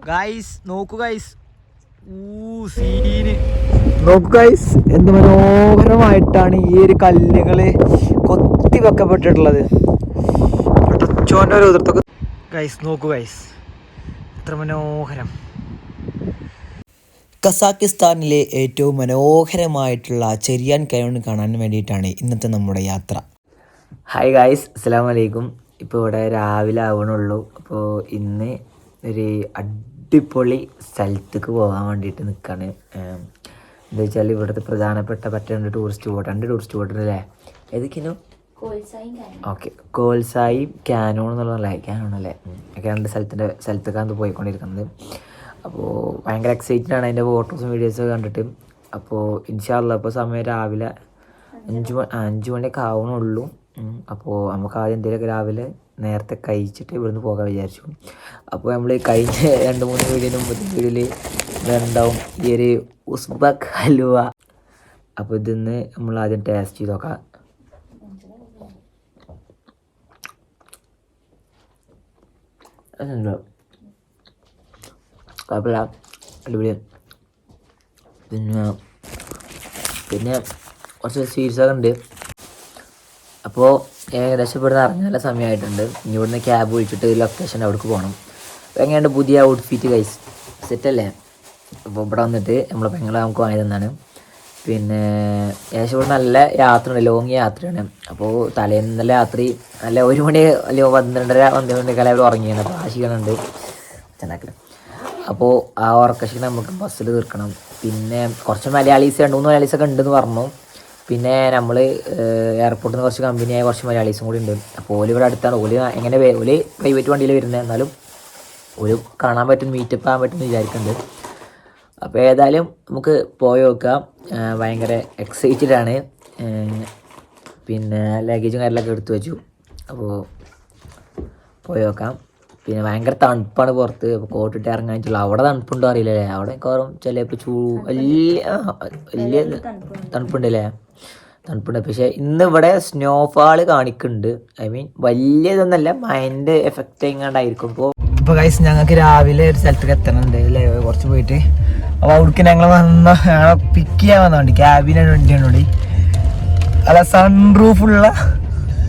Guys നോക്കൂ guys, scene നോക്കൂ guys, എന്ത് മനോഹരമായിട്ടാണ് ഈ ഒരു കല്ലുകള് കൊത്തി വെക്കപ്പെട്ടിട്ടുള്ളത്. ഒരു ഉതിർത്തൊക്കെ ഗൈസ് നോക്കൂ ഗൈസ്, എത്ര മനോഹരം. കസാക്കിസ്ഥാനിലെ ഏറ്റവും മനോഹരമായിട്ടുള്ള ചെറിയാൻ കയൺ കാണാൻ വേണ്ടിയിട്ടാണ് ഇന്നത്തെ നമ്മുടെ യാത്ര. ഹായ് ഗൈസ്, അസ്സലാമു അലൈക്കും. ഇപ്പോൾ ഇവിടെ രാവിലെ ആവണുള്ളൂ. അപ്പോൾ ഇന്ന് ഒരു അടിപൊളി സ്ഥലത്തേക്ക് പോകാൻ വേണ്ടിയിട്ട് നിൽക്കുകയാണ്. എന്താ വെച്ചാൽ ഇവിടുത്തെ പ്രധാനപ്പെട്ട രണ്ട് ടൂറിസ്റ്റ് സ്പോട്ട് ഉണ്ടല്ലേ? ഏതൊക്കെയാണോ? ഓക്കെ, കോൽസായും ക്യാനോൺ എന്നുള്ളതല്ലേ? ക്യാനോൺ അല്ലേ? ഒക്കെ രണ്ട് സ്ഥലത്തേക്കാണ് പോയിക്കൊണ്ടിരിക്കുന്നത്. അപ്പോൾ ഭയങ്കര എക്സൈറ്റഡ് ആണ് അതിൻ്റെ ഫോട്ടോസും വീഡിയോസൊക്കെ കണ്ടിട്ട്. അപ്പോൾ ഇൻഷാ അല്ലാഹ് ഇപ്പോൾ സമയം രാവിലെ 5 മണിയൊക്കെ ആവണുള്ളൂ. അപ്പോൾ നമുക്ക് ആദ്യം എന്തെങ്കിലുമൊക്കെ രാവിലെ നേരത്തെ കഴിച്ചിട്ട് ഇവിടുന്ന് പോകാൻ വിചാരിച്ചു. അപ്പോൾ നമ്മൾ കഴിഞ്ഞ 2-3 വീഡിയോയിൽ ഇതുണ്ടാവും ഈ ഒരു ഉസ്ബക്ക് ഹലുവ. അപ്പോൾ ഇതിന്ന് നമ്മൾ ആദ്യം ടേസ്റ്റ് ചെയ്ത് നോക്കാം. കുഴപ്പമില്ല, അടിപൊളിയാണ്. പിന്നെ കുറച്ച് സ്വീറ്റ്സൊക്കെ ഉണ്ട്. അപ്പോൾ ഏകദേശം ഇവിടുന്ന് ഇറങ്ങാനുള്ള സമയമായിട്ടുണ്ട്. ഇനി ഇവിടുന്ന് ക്യാബ് വിളിച്ചിട്ട് ലൊക്കേഷൻ അവിടേക്ക് പോകണം. അപ്പോൾ എങ്ങനെയുണ്ട് പുതിയ ഔട്ട്ഫിറ്റ് ഗൈസ്? സെറ്റല്ലേ? അപ്പോൾ ഇവിടെ വന്നിട്ട് നമ്മളെ പെങ്ങളെ നമുക്ക് വാങ്ങി തന്നാണ്. പിന്നെ ഏകദേശം ഇവിടെ നല്ല യാത്രയുണ്ട്, ലോങ് യാത്രയാണ്. അപ്പോൾ തലേന്നല്ല രാത്രി നല്ല 1 മണി അല്ലെങ്കിൽ 12:30 അവർ ഉറങ്ങിയാണ്. അപ്പോൾ ആ ക്ഷീണമുണ്ട് ചെന്നാക്കില്ല. അപ്പോൾ ആ ഉറക്കക്ഷീണം നമുക്ക് ബസ്സിൽ തീർക്കണം. പിന്നെ കുറച്ച് മലയാളീസ് 2-3 മലയാളീസൊക്കെ ഉണ്ടെന്ന് പറഞ്ഞു. പിന്നെ നമ്മൾ എയർപോർട്ടിൽ നിന്ന് കുറച്ച് കമ്പനിയായ കുറച്ച് മലയാളീസും കൂടി ഉണ്ട്. അപ്പോൾ ഓല് ഇവിടെ അടുത്താണ്. ഓല് പ്രൈവറ്റ് വണ്ടിയിൽ വരുന്നത്, എന്നാലും ഒരു കാണാൻ പറ്റും, മീറ്റപ്പ് ആകാൻ പറ്റും എന്ന് വിചാരിക്കുന്നുണ്ട്. അപ്പോൾ ഏതായാലും നമുക്ക് പോയി നോക്കാം. ഭയങ്കര എക്സൈറ്റഡ് ആണ്. പിന്നെ ലഗേജും കാര്യങ്ങളൊക്കെ എടുത്തു വെച്ചു. അപ്പോൾ പോയി നോക്കാം. പിന്നെ ഭയങ്കര തണുപ്പാണ് പുറത്ത്. അപ്പോൾ കോട്ടിട്ട് ഇറങ്ങാനിട്ടുള്ളൂ. അവിടെ തണുപ്പുണ്ടോ അറിയില്ലല്ലേ? അവിടെ കയറും ചിലപ്പോൾ വലിയ തണുപ്പുണ്ടല്ലേ? തണുപ്പുണ്ട്. പക്ഷേ ഇന്ന് ഇവിടെ സ്നോഫാൾ കാണിക്കുന്നുണ്ട്. ഐ മീൻ വലിയതൊന്നല്ല, മൈൻഡ് എഫക്റ്റ് എങ്ങാണ്ടായിരിക്കും. ഇപ്പോൾ ഗൈസ് ഞങ്ങൾക്ക് രാവിലെ ഒരു സ്ഥലത്തേക്ക് എത്തണുണ്ട് അല്ലേ? കുറച്ച് പോയിട്ട്. അപ്പോൾ അവിടേക്ക് ഞങ്ങളെ പിക്ക് ചെയ്യാൻ വന്നോണ്ട് ക്യാബിനാണ് വണ്ടിയാണ് കൂടി. അല്ല, സൺറൂഫുള്ള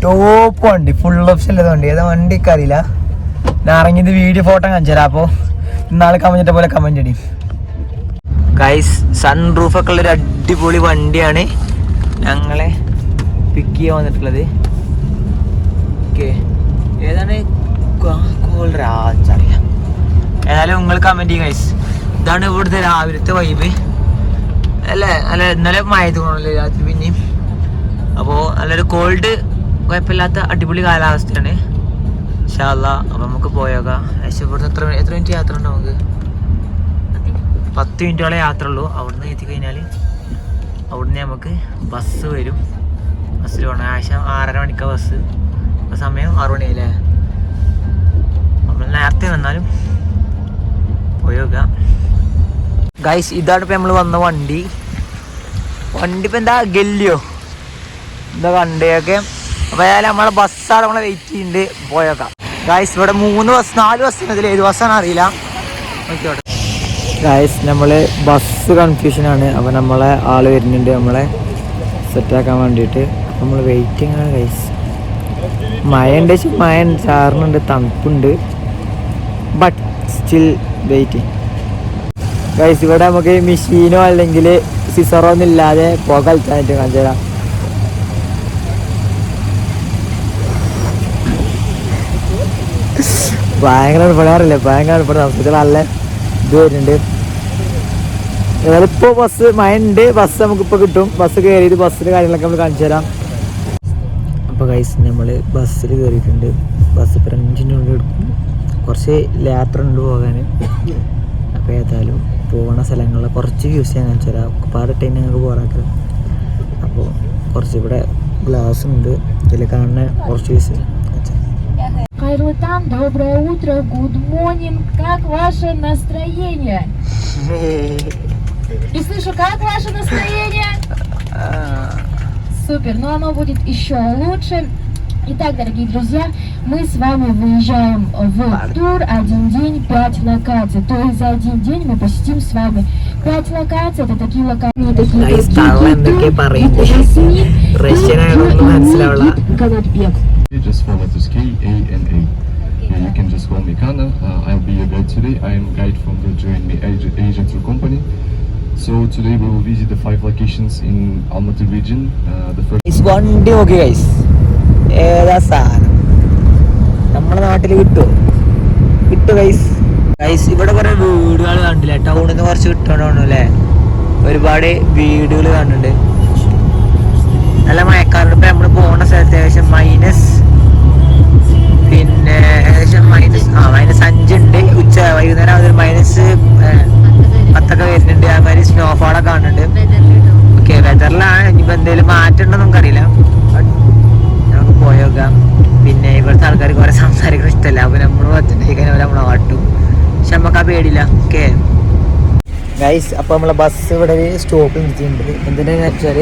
ടോപ്പ് വണ്ടി, ഫുൾ ഓപ്ഷൻ ഉള്ളത് വണ്ടി. ഏതാ വണ്ടിക്ക് അറിയില്ല. ഞാൻ ഇറങ്ങിയത് വീഡിയോ ഫോട്ടോ കാണിച്ചു തരാം. അപ്പോൾ ഇന്നാൾ കമഞ്ഞിട്ട പോലെ കമന്റ് അടി ഗൈസ്. സൺറൂഫൊക്കെ ഉള്ളൊരു അടിപൊളി വണ്ടിയാണ് ഞങ്ങളെ പിക്ക് ചെയ്യാൻ വന്നിട്ടുള്ളത്. ഓക്കെ, ഏതാണ് അറിയാം. ഏതായാലും നിങ്ങൾ കമന്റ് ചെയ്യും ഗൈസ്. ഇതാണ് ഇവിടുത്തെ രാവിലത്തെ വൈബ് അല്ലേ? അല്ല, ഇന്നലെ മഴയത് കൊണ്ടല്ലേ രാത്രി പിന്നെയും. അപ്പോൾ നല്ലൊരു കോൾഡ് കുഴപ്പമില്ലാത്ത അടിപൊളി കാലാവസ്ഥയാണ്. ഇൻഷാ അല്ലാഹ്. അപ്പോൾ നമുക്ക് പോയേക്കാം. പക്ഷേ ഇവിടുന്ന് എത്ര മിനിറ്റ് യാത്ര ഉണ്ട്? നമുക്ക് 10 മിനിറ്റോളം യാത്ര ഉള്ളൂ. അവിടുന്ന് എത്തിക്കഴിഞ്ഞാൽ അവിടുന്ന് നമുക്ക് ബസ് വരും. ബസ്സിൽ പോകണം. ഏകദേശം 6:30 മണിക്കാണ് ബസ്. അപ്പോൾ സമയം 6 മണിയായില്ലേ? നമ്മൾ നേരത്തെ വന്നാലും പോയി നോക്കാം ഗൈസ്. ഇതാണ് ഇപ്പം നമ്മൾ വന്ന വണ്ടി. ഇപ്പം എന്താ ഗല്ലിയോ എന്താ കണ്ടയൊക്കെ. അപ്പോൾ ഏതായാലും നമ്മളെ ബസ്സാണ് നമ്മളെ വെയിറ്റ് ചെയ്യുന്നുണ്ട്. പോയേക്കാം ഗൈസ്. ഇവിടെ 4 ബസ് ഇതിൽ ഏത് ബസ്സാണ് അറിയില്ല. നോക്കിയോട്ടെ ഗൈസ്, നമ്മൾ ബസ് കൺഫ്യൂഷനാണ്. അപ്പോൾ നമ്മളെ ആൾ വരുന്നുണ്ട് നമ്മളെ സെറ്റാക്കാൻ വേണ്ടിയിട്ട്. നമ്മൾ വെയിറ്റിംഗ് ആണ് ഗൈസ്. മഴ ചാറുന്നുണ്ട്, തണുപ്പുണ്ട്, ബട്ട് സ്റ്റിൽ വെയിറ്റിംഗ് ഗൈസ്. ഇവിടെ നമുക്ക് മെഷീനോ അല്ലെങ്കിൽ സിസറോ ഒന്നും ഇല്ലാതെ പോകാൻ കളിച്ചാനായിട്ട് കാണിച്ചു തരാം. ഭയങ്കര പെടാറില്ല, ഭയങ്കര സംസ്കൃതി നല്ല ഇത് വരുന്നുണ്ട്. ഏതായാലും ഇപ്പോൾ ബസ് മഴ ഉണ്ട്. ബസ് നമുക്കിപ്പോൾ കിട്ടും. ബസ് കയറിയിട്ട് ബസ്സിൻ്റെ കാര്യങ്ങളൊക്കെ നമ്മൾ കാണിച്ചു തരാം. അപ്പോൾ ഗൈസ്, നമ്മൾ ബസ്സിൽ കയറിയിട്ടുണ്ട്. ബസ് ഇപ്പോൾ 5 മിനിറ്റ് എടുക്കും. കുറച്ച് യാത്ര ഉണ്ട് പോകാൻ. അപ്പോൾ ഏതായാലും പോകുന്ന സ്ഥലങ്ങളിൽ കുറച്ച് വ്യൂസ് ഞാൻ കാണിച്ചു തരാം. പാടിട്ട് ഞങ്ങൾക്ക് പോകാനാക്കുക. അപ്പോൾ കുറച്ച് ഇവിടെ ഗ്ലാസ് ഉണ്ട്, ഇതിൽ കാണുന്ന കുറച്ച് views. Хайрутан, доброе утро, good morning, как ваше настроение? И слышу, как ваше настроение? Супер, но оно будет еще лучше. Итак, дорогие друзья, мы с вами выезжаем в тур один день, 5 локаций. То есть за один день мы посетим с вами 5 локаций. Это такие локации, такие канатбег. Just follow to ski A&A. Yeah, you can just call me Kana. I'll be your guide today. I am guide from the Join Me Asian Tour Company. So today we will visit the 5 locations in Almaty region. The first. വണ്ടി നോക്കി guys, ഏതാ സാധനം നമ്മുടെ നാട്ടിൽ കിട്ടുമോ guys. ഇവിടെ കുറെ വീടുകൾ കണ്ടില്ല, ടൗണിൽ നിന്ന് കുറച്ച് കിട്ടണോ അല്ലേ, ഒരുപാട് വീടുകൾ കാണുന്നുണ്ട്. നല്ല മഴക്കാലത്ത് ഇപ്പം നമ്മൾ പോകുന്ന സ്ഥലത്ത് ഏകദേശം -5 ഉണ്ട്. വൈകുന്നേരം ആവുന്ന -10 വരുന്നുണ്ട്. അതുമാതിരി സ്നോഫോളൊക്കെ കാണുന്നുണ്ട്. ഓക്കെ, വെതറിലാണ്. ഇനിയിപ്പോൾ എന്തെങ്കിലും മാറ്റം ഉണ്ടോ നമുക്കറിയില്ല. നമുക്ക് പോയേക്കാം. പിന്നെ ഇവിടുത്തെ ആൾക്കാർക്ക് കുറെ സംസാരിക്കാൻ ഇഷ്ടമല്ല, അപ്പോൾ നമ്മൾ പറ്റുന്നതിന് നമ്മളെ കാട്ടും. പക്ഷെ നമുക്ക് ആ പേടിയില്ല. ഓക്കെ ഗൈസ്, അപ്പോൾ നമ്മളെ ബസ് ഇവിടെ ഒരു സ്റ്റോപ്പ് നിർത്തിയിട്ടുണ്ട്. എന്തിനാന്ന് വെച്ചാൽ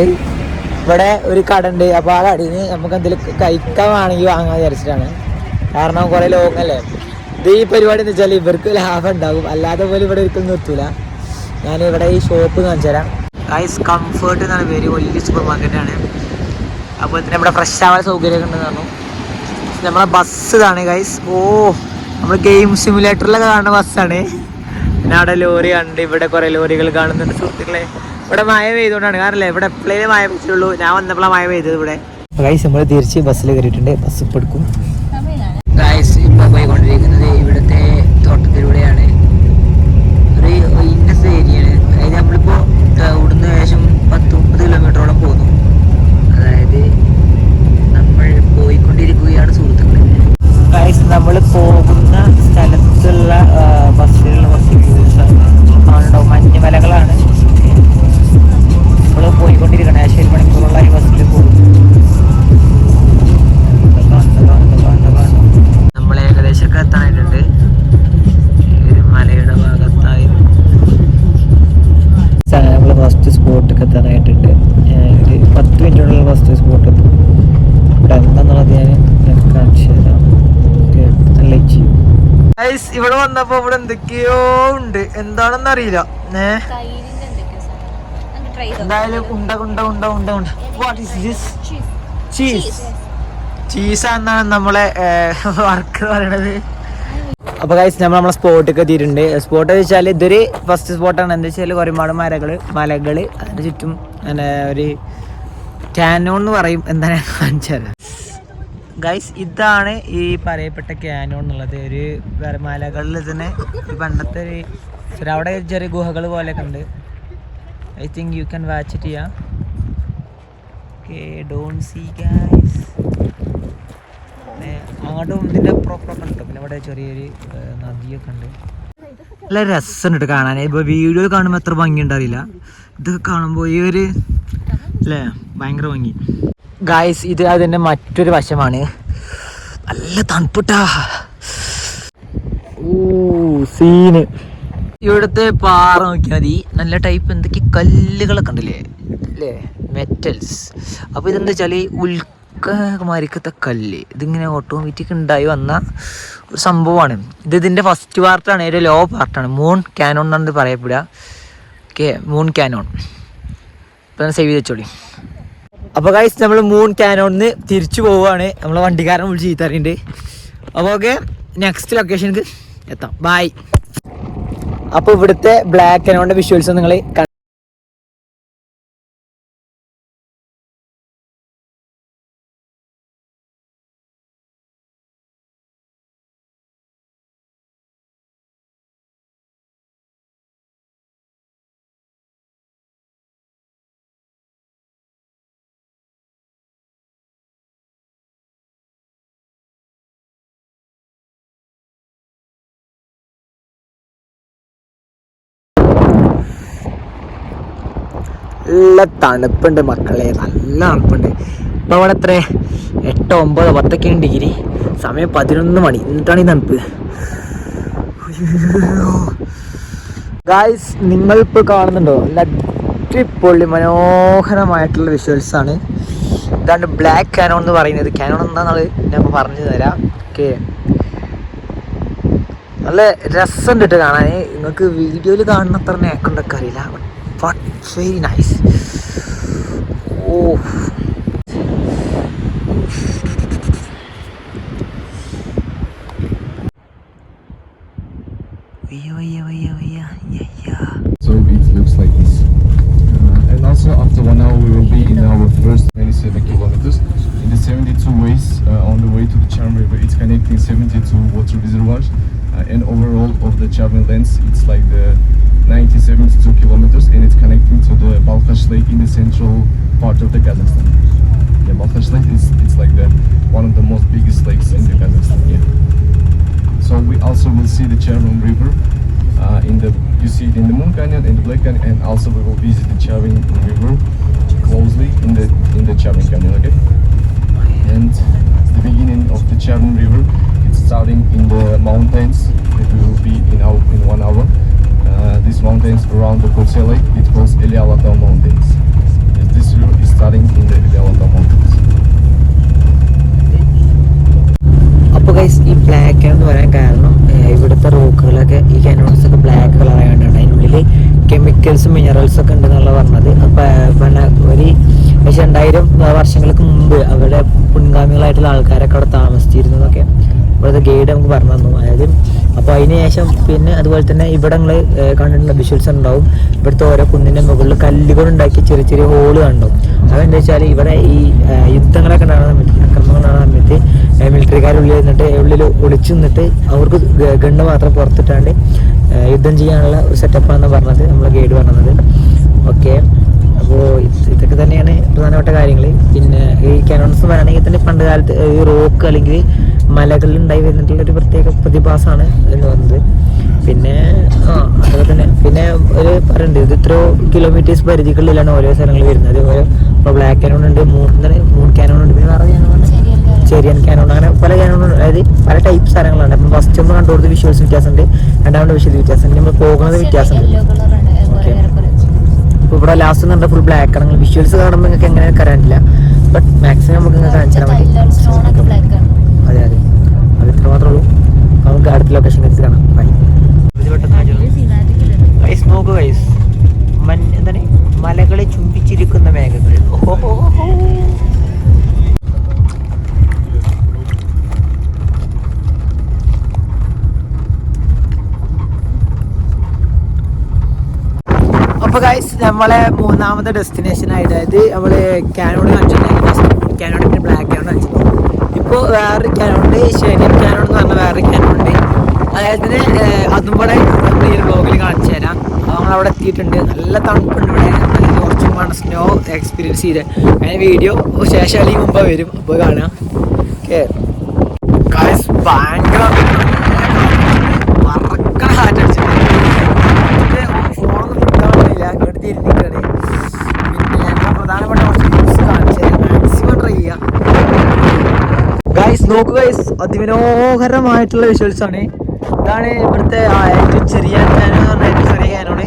ഇവിടെ ഒരു കട ഉണ്ട്. അപ്പോൾ ആ കടയിൽ നിന്ന് നമുക്ക് എന്തെങ്കിലും കഴിക്കാൻ വേണമെങ്കിൽ വാങ്ങാൻ വിചാരിച്ചിട്ടാണ്. കാരണം കുറേ ലോങ് അല്ലേ. ഇത് ഈ പരിപാടി എന്ന് വെച്ചാൽ ഇവർക്ക് ലാഭം ഉണ്ടാകും, അല്ലാതെ പോലെ ഇവിടെ ഒരിക്കലും നിർത്തൂല. ഞാനിവിടെ ഈ ഷോപ്പ് കാണിച്ചു തരാം. ഗൈസ്, കംഫേർട്ട് എന്നാണ് പേര്, വലിയ സൂപ്പർ മാർക്കറ്റാണ്. അപ്പോൾ തന്നെ ഇവിടെ ഫ്രഷ് ആവാൻ സൗകര്യമൊക്കെ ഉണ്ടെന്ന് പറഞ്ഞു. നമ്മളെ ബസ് ഇതാണ് ഗൈസ്. നമ്മൾ ഗെയിം സിമുലേറ്ററിലൊക്കെ കാണുന്ന ബസ്സാണ്. പിന്നെ അവിടെ ലോറി കണ്ട്, ഇവിടെ കുറേ ലോറികൾ കാണുന്നുണ്ട് സുഹൃത്തുക്കളെ. ഇവിടെ മഴ പെയ്തുകൊണ്ടാണ്, കാരണം ഇവിടെ എപ്പോഴേ മഴ പെയ്തുള്ളൂ. ഞാൻ വന്നപ്പോഴാണ് മഴ പെയ്തത് ഇവിടെ. ഗൈസ്, നമ്മൾ തിരിച്ച് ബസ്സിൽ കയറിയിട്ടുണ്ട്. ബസ് ഇപ്പോൾ എടുക്കും. ഗൈസ്, ഇപ്പോൾ പോയിക്കൊണ്ടിരിക്കുന്നത് ഇവിടുത്തെ തോട്ടത്തിലൂടെയാണ്. ഒരു ഇൻഡസ് ഏരിയയാണ്. അതായത് നമ്മളിപ്പോൾ ഇവിടുന്ന് ഏകദേശം 10-30 കിലോമീറ്ററോളം പോകുന്നു. അതായത് നമ്മൾ പോയിക്കൊണ്ടിരിക്കുകയാണ് സുഹൃത്തുക്കളെ. ഗൈസ്, നമ്മൾ പോകുന്ന സ്ഥലത്തുള്ള ബസ്സിലുള്ള കുറച്ച് വ്യൂസ് ഉണ്ടാവും. മഞ്ഞുമലകളാണ് നമ്മൾ പോയിക്കൊണ്ടിരിക്കണം. ഏകദേശം 1 മണിക്കൂറുള്ള ഈ ബസ്സിൽ പോകും. നമ്മൾ ഏകദേശമൊക്കെ എത്താനായിട്ടുണ്ട്. ഒരു മലയുടെ ഭാഗത്തായിരുന്നു നമ്മൾ ഫസ്റ്റ് സ്പോട്ടൊക്കെ എത്താനായിട്ടുണ്ട്. ഒരു 10 മിനിറ്റുള്ള ഫസ്റ്റ് സ്പോട്ട് എത്തും. ഇവിടെ എന്താന്നുള്ളത് ഞാൻ കാണിച്ചു തരാം. ഇവിടെ വന്നപ്പോ ഇവിടെ എന്തൊക്കെയോ ഉണ്ട്, എന്താണെന്ന് അറിയില്ല. എന്തായാലും ചീസാന്നാണ് നമ്മളെ വർക്ക് പറയണത്. അപ്പൊ ഗൈസ്, നമ്മളെ സ്പോട്ടൊക്കെ എത്തിയിട്ടുണ്ട്. സ്പോട്ട് വെച്ചാൽ ഇതൊരു ഫസ്റ്റ് സ്പോട്ടാണ്. എന്താ വെച്ചാൽ ഒരുപാട് മലകള് അതിന് ചുറ്റും അങ്ങനെ ഒരു ക്യാനോൺ എന്ന് പറയും. എന്താണ് കാണിച്ചത് ഗൈസ്, ഇതാണ് ഈ പറയപ്പെട്ട ക്യാനോൺ എന്നുള്ളത്. ഒരു മലകളിൽ തന്നെ പണ്ടത്തെ ഒരു അവിടെ ചെറിയ ഗുഹകൾ പോലെയൊക്കെ ഉണ്ട്. I think you can watch it. ചെയ്യാം. Okay, don't see guys. അങ്ങോട്ടും ഇതിൻ്റെ പ്രോപ്പറൊക്കെ ഉണ്ട്. പിന്നെ ഇവിടെ ചെറിയൊരു നദിയൊക്കെ ഉണ്ട്. നല്ല രസമുണ്ട് കാണാൻ. ഇപ്പോൾ വീഡിയോ കാണുമ്പോൾ എത്ര ഭംഗിയുണ്ടറിയില്ല, ഇതൊക്കെ കാണുമ്പോൾ ഈ ഒരു അല്ലേ ഭയങ്കര ഭംഗി. ഗായ്സ്, ഇത് അതിൻ്റെ മറ്റൊരു വശമാണ്. നല്ല തണുപ്പിട്ടാ സീന്. ഇവിടുത്തെ പാറ നോക്കിയാൽ മതി, നല്ല ടൈപ്പ് എന്തൊക്കെ കല്ലുകളൊക്കെ ഉണ്ടല്ലേ അല്ലേ, മെറ്റൽസ്. അപ്പോൾ ഇതെന്താ വെച്ചാൽ ഉൽക്കമാരിക്കത്തെ കല്ല്. ഇതിങ്ങനെ ഓട്ടോമാറ്റിക് ഉണ്ടായി വന്ന ഒരു സംഭവമാണ്. ഇതിൻ്റെ ഫസ്റ്റ് പാർട്ടാണ്, ഒരു ലോ പാർട്ടാണ്. മൂൺ ക്യാനോൺ എന്നാണ് ഇത് പറയപ്പെടുക. Okay, moon ക്യാനോൺ. ഇപ്പം സേവ് ചെയ്ത് വെച്ചോളി. അപ്പോൾ ഗൈസ്, നമ്മൾ മൂൺ ക്യാനോണിന്ന് തിരിച്ചു പോവുകയാണ്. നമ്മളെ വണ്ടിക്കാരൻ വിളിച്ച് ചീത്ത അറിയുന്നുണ്ട്. അപ്പോൾ ഓക്കെ, നെക്സ്റ്റ് ലൊക്കേഷനിലേക്ക് എത്താം. ബൈ. അപ്പോൾ ഇവിടുത്തെ ബ്ലാക്ക് ക്യാനോണിൻ്റെ വിഷ്വൽസ് നിങ്ങൾ നല്ല തണുപ്പുണ്ട് മക്കളെ, നല്ല തണുപ്പുണ്ട്. ഇപ്പോൾ അവിടെ എത്ര 8, 9, 10 ഡിഗ്രി, സമയം 11 മണി. എന്നിട്ടാണ് ഈ തണുപ്പ്. ഗായ്സ്, നിങ്ങളിപ്പോൾ കാണുന്നുണ്ടോ നല്ല അടിപൊളി മനോഹരമായിട്ടുള്ള വിഷ്വൽസാണ്. ഇതാണ് ബ്ലാക്ക് കാനോൺ എന്ന് പറയുന്നത്. കാനോൺ എന്താണെന്നത് ഞാൻ പറഞ്ഞു തരാം. ഓക്കെ, നല്ല രസമുണ്ട് കേട്ടോ കാണാൻ. നിങ്ങൾക്ക് വീഡിയോയിൽ കാണുന്ന അത്ര നേക്കൊണ്ടൊക്കെ അറിയില്ല. But very nice. Oh So it looks like this. And also after 1 hour we will be in our first 27 kilometers. In the 72 ways on the way to the Charm River, it's connecting 72 water reservoirs. And overall of the travel length, it's like the 72 kilometers, and it's connecting to the Balkhash Lake in the central part of the Kazakhstan. Yeah, Balkhash Lake it's like one of the most biggest lakes in the Kazakhstan. Yeah. So we also will see the Chervon River. You see it in the Moon Canyon and the Black Canyon, and also we will visit the Chervon River closely in the Chervon Canyon. Okay. And the beginning of the Chervon River, it's starting in the mountains. It will be in 1 hour. These mountains around the Kotsay Lake, it calls Elialatau Mountains. This river is starting in the Elialatau Mountains. അപ്പോൾ guys, ഈ black എന്ന് പറയാൻ കാരണം ഇവിടുത്തെ റോക്കുകളൊക്കെ ഈ കാനോൺസൊക്കെ black കളറായതുകൊണ്ടാണ്. അതിനുള്ളിൽ കെമിക്കൽസും മിനറൽസും ഒക്കെ ഉണ്ടെന്നുള്ള പറഞ്ഞത്. അപ്പോൾ ഒരു 2000 വർഷങ്ങൾക്ക് മുമ്പ് അവിടെ മുൻഗാമികളായിട്ടുള്ള ആൾക്കാരൊക്കെ അവിടെ താമസിച്ചിരുന്നു എന്നൊക്കെ ഇവിടുത്തെ ഗൈഡ് നമുക്ക് പറഞ്ഞു തന്നു. അതായത് അപ്പോൾ അതിന് ശേഷം പിന്നെ അതുപോലെ തന്നെ ഇവിടെ നിങ്ങൾ കണ്ടിട്ടുള്ള വിഷ്വൽസ് ഉണ്ടാവും. ഇവിടുത്തെ ഓരോ കുന്നിൻ്റെ മുകളിൽ കല്ലുകളുണ്ടാക്കി ചെറിയ ചെറിയ ഹോള് കണ്ടു. അതെന്താ വെച്ചാൽ ഇവിടെ ഈ യുദ്ധങ്ങളൊക്കെ ഉണ്ടാകുന്ന സമയത്ത്, അക്രമങ്ങൾ നടന്ന സമയത്ത് ഉള്ളിൽ ഒളിച്ചു നിന്നിട്ട് അവർക്ക് ഗണ്ണ് മാത്രം പുറത്തിട്ടാണ്ട് യുദ്ധം ചെയ്യാനുള്ള ഒരു സെറ്റപ്പാണെന്ന് പറഞ്ഞത് നമ്മളെ ഗൈഡ് പറഞ്ഞത്. ഓക്കെ, അപ്പോൾ ഇതൊക്കെ തന്നെയാണ് പ്രധാനപ്പെട്ട കാര്യങ്ങൾ. പിന്നെ ഈ കാനോൺസ് പറയുകയാണെങ്കിൽ തന്നെ പണ്ട് കാലത്ത് ഈ റോക്ക് അല്ലെങ്കിൽ മലകളിൽ ഉണ്ടായി വരുന്നിട്ടുള്ള ഒരു പ്രത്യേക പ്രതിഭാസമാണ് എന്ന് പറയുന്നത്. പിന്നെ അതൊക്കെ തന്നെ. പിന്നെ ഒരു പറയുന്നുണ്ട്, ഇത് ഇത്രയോ കിലോമീറ്റേഴ്സ് പരിധികളിലാണ് ഓരോ സ്ഥലങ്ങളിൽ വരുന്നത്. ഇപ്പോൾ ബ്ലാക്ക് കാനോൺ ഉണ്ട്, മൂൺ കാനോൺ ഉണ്ട്, പിന്നെ വേറെ ചെറിയൻ കാനോൺ, അങ്ങനെ പല കാനോൺ, അതായത് പല ടൈപ്പ് സ്ഥലങ്ങളാണ്. അപ്പം ഫസ്റ്റ് നമ്മൾ കണ്ടുകൊടുത്ത വിഷ്വൽസ് വ്യത്യാസമുണ്ട്, രണ്ടാമത്തെ വിഷ്വൽ വ്യത്യാസമുണ്ട്, നമ്മൾ പോകുന്നത് വ്യത്യാസമുണ്ട്. ഓക്കെ, ഇപ്പോൾ ഇവിടെ ലാസ്റ്റ് കണ്ട ഫുൾ ബ്ലാക്ക് ആണ്. വിഷ്വൽസ് കാണുമ്പോൾ നിങ്ങൾക്ക് എങ്ങനെ കറിയില്ല, ബട്ട് മാക്സിമം നമുക്ക് ഇങ്ങനെ കാണിച്ചു തരാൻ പറ്റും. അതെ അതെ, അത് ഇത്ര മാത്രമേ ഉള്ളൂ. നമുക്ക് അടുത്ത ലൊക്കേഷൻ വെച്ച് കാണാം. ബൈ. ഗൈസ് നോക്കൂ ഗൈസ്, എന്താണ് മലകളെ ചുംബിച്ചിരിക്കുന്ന മേഘങ്ങൾ. ഓഹോ, അപ്പോൾ ഗൈസ്, നമ്മളെ മൂന്നാമത്തെ ഡെസ്റ്റിനേഷൻ ആയിട്ട് നമ്മള് കാനോൺ കാണിച്ചിട്ടുണ്ടായിരുന്നു. കാനോണിന്റെ ബ്ലാക്ക് കാനോൺ കാണിച്ചിട്ടുണ്ട്. ഇപ്പോൾ വേറൊരു കാനോണ്ട്, ഷെനിയൻ കാനോൺ എന്ന് പറഞ്ഞ വേറൊരു കാനോണ്ട്. അതായത് അതും കൂടെ നമ്മൾ ഈ വ്ലോഗിൽ കാണിച്ചു തരാം. നമ്മളവിടെ എത്തിയിട്ടുണ്ട്. നല്ല തണുപ്പുണ്ട് ഇവിടെ. കുറച്ചും കൂടെ സ്നോ എക്സ്പീരിയൻസ് ചെയ്ത് അതിന് വീഡിയോ ശേഷം അല്ലെങ്കിൽ മുമ്പ് വരും, അപ്പോൾ കാണാം. ഓക്കെ ഗൈസ്, ഭയങ്കര മറക്കണ കാറ്റടിച്ചിട്ടുണ്ട്. ഫോണൊന്നും കിട്ടാൻ പറ്റില്ല, ഇങ്ങോട്ട് തിരിഞ്ഞിട്ടാണ്. പിന്നെ ഞാൻ പ്രധാനപ്പെട്ട കുറച്ച് ന്യൂസ് കാണിച്ചു തരാം, മാക്സിമം ട്രൈ ചെയ്യാം. ഗൈസ് നോക്കൂ ഗൈസ്, അതിമനോഹരമായിട്ടുള്ള വിഷ്വൽസ് ആണ്. ഇതാണ് ഇവിടുത്തെ ഏറ്റവും ചെറിയ കാനോൺ എന്ന് പറഞ്ഞാൽ ഏറ്റവും ചെറിയ കാനോണ്.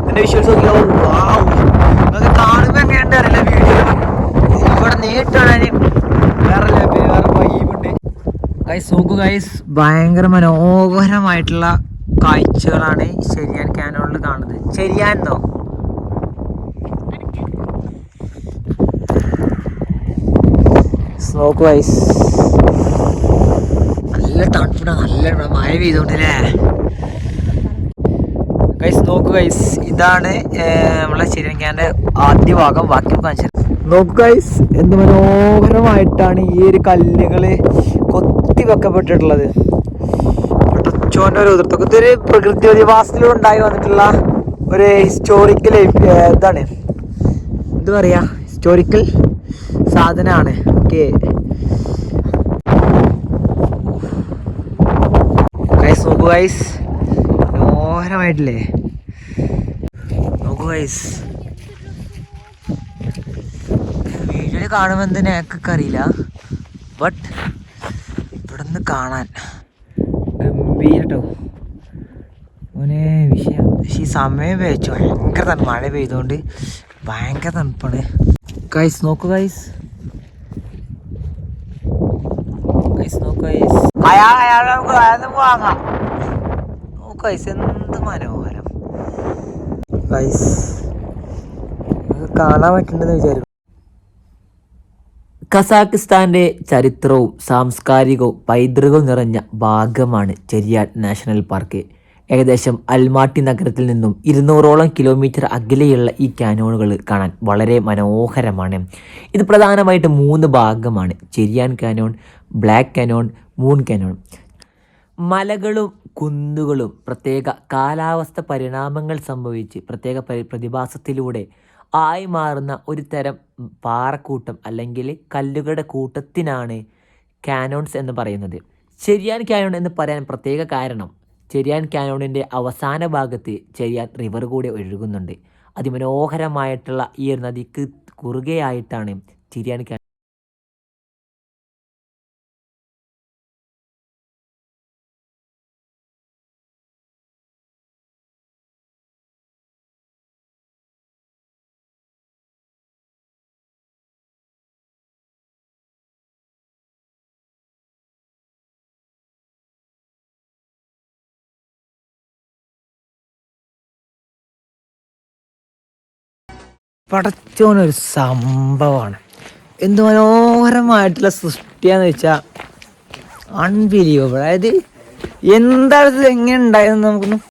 ഇതിൻ്റെ വിഷ്വൽസ് നോക്കിയാൽ നിങ്ങൾക്ക് കാണുമ്പോൾ എങ്ങനെയുണ്ട് അറിയില്ല. വീഡിയോ ഇവിടെ നേരിട്ടാണ് വേറെ ലെവൽ, വേറെ വൈബുണ്ട്. ഗൈസ് നോക്കൂ ഗൈസ്, ഭയങ്കര മനോഹരമായിട്ടുള്ള കാഴ്ചകളാണ് ചെറിയാൻ കാനോണിൽ കാണുന്നത്. ചെറിയാനോ നോക്കൂ ഗൈസ്, നല്ല തണുപ്പാണ്, നല്ല മഴ പെയ്തോണ്ടല്ലേ. ഗൈസ് നോക്കൂ ഗൈസ്, ഇതാണ് നമ്മളെ ചിരങ്കാൻ്റെ ആദ്യ ഭാഗം. ബാക്കി കാണിച്ചു നോക്കൂ ഗൈസ്, എന്ത് മനോഹരമായിട്ടാണ് ഈ ഒരു കല്ലുകൾ കൊത്തി വെക്കപ്പെട്ടിട്ടുള്ളത്. ടച്ചോൻ്റെ ഒരു ഉതിർത്തൊക്കെ ഇതൊരു പ്രകൃതി പ്രതിഭാസത്തിലൂടെ ഉണ്ടായി വന്നിട്ടുള്ള ഒരു ഹിസ്റ്റോറിക്കൽ ഇതാണ്, എന്താ പറയുക, ഹിസ്റ്റോറിക്കൽ സാധനമാണ്. ഓക്കെ ഗൈസ് നോക്കൂ ഗൈസ്, മനോഹരമായിട്ടില്ലേ. നോക്കൂ ഗൈസ്, വീഡിയോയിൽ കാണുമ്പോൾ എന്തിനാ ഞങ്ങൾക്ക് അറിയില്ല, ബട്ട് ഇവിടെ നിന്ന് കാണാൻ ഗംഭീരട്ടോ മോനെ വിഷയം. പക്ഷേ ഈ സമയം വെച്ചു ഭയങ്കര മഴ പെയ്തുകൊണ്ട് ഭയങ്കര തണുപ്പാണ്. ഗൈസ് നോക്കൂ ഗൈസ്, വാങ്ങാം. എന്ത് മനോഹരം കാണാൻ പറ്റുണ്ടെന്ന് വിചാരിക്കും. കസാഖിസ്ഥാന്റെ ചരിത്രവും സാംസ്കാരികവും പൈതൃകവും നിറഞ്ഞ ഭാഗമാണ് ചെരിയാൻ നാഷണൽ പാർക്ക്. ഏകദേശം അൽമാട്ടി നഗരത്തിൽ നിന്നും 200ഓളം കിലോമീറ്റർ അകലെയുള്ള ഈ കാനോണുകൾ കാണാൻ വളരെ മനോഹരമാണ്. ഇത് പ്രധാനമായിട്ട് 3 ഭാഗമാണ്: Charyn canyon, black canyon, moon canyon. മലകളും കുന്നുകളും പ്രത്യേക കാലാവസ്ഥ പരിണാമങ്ങൾ സംഭവിച്ച് പ്രത്യേക പ്രതിഭാസത്തിലൂടെ ആയി മാറുന്ന ഒരു തരം പാറക്കൂട്ടം അല്ലെങ്കിൽ കല്ലുകളുടെ കൂട്ടത്തിനാണ് കാനോൺസ് എന്ന് പറയുന്നത്. ചെരിയാൻ കാനോൺ എന്ന് പറയാൻ പ്രത്യേക കാരണം ചെരിയാൻ കാനോണിൻ്റെ അവസാന ഭാഗത്ത് ചെരിയാൻ റിവർ കൂടെ ഒഴുകുന്നുണ്ട്. അതിമനോഹരമായിട്ടുള്ള ഈ ഒരു നദിക്ക് കുറുകെയായിട്ടാണ് ചെരിയാൻ കാനോൺ. പടച്ചോനൊരു സംഭവമാണ്. എന്ത് മനോഹരമായിട്ടുള്ള സൃഷ്ടിയാന്ന് വെച്ചാൽ അൺബിലീവബിൾ. അതായത് എന്താണ് ഇത്, എങ്ങനെ ഉണ്ടായതെന്ന് നമുക്കൊന്ന്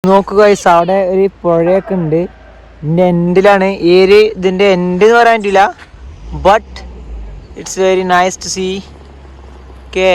നോക്കുക. അവിടെ ഒരു പുഴയൊക്കെ ഉണ്ട്. ഇതിൻ്റെ എൻഡിലാണ് ഈ ഒരു ഇതിൻ്റെ എൻഡ് എന്ന് പറയാൻ പറ്റില്ല. But it's very nice to see. Okay,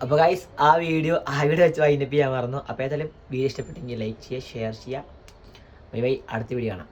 അപ്പോൾ ഗൈസ് ആ വീഡിയോ വെച്ച് വൈൻഡപ്പ് ചെയ്യാൻ മറന്നു. അപ്പോൾ ഏതായാലും വീഡിയോ ഇഷ്ടപ്പെട്ടെങ്കിൽ ലൈക്ക് ചെയ്യുക, ഷെയർ ചെയ്യുക. Bye bye. അടുത്ത വീഡിയോ കാണാം.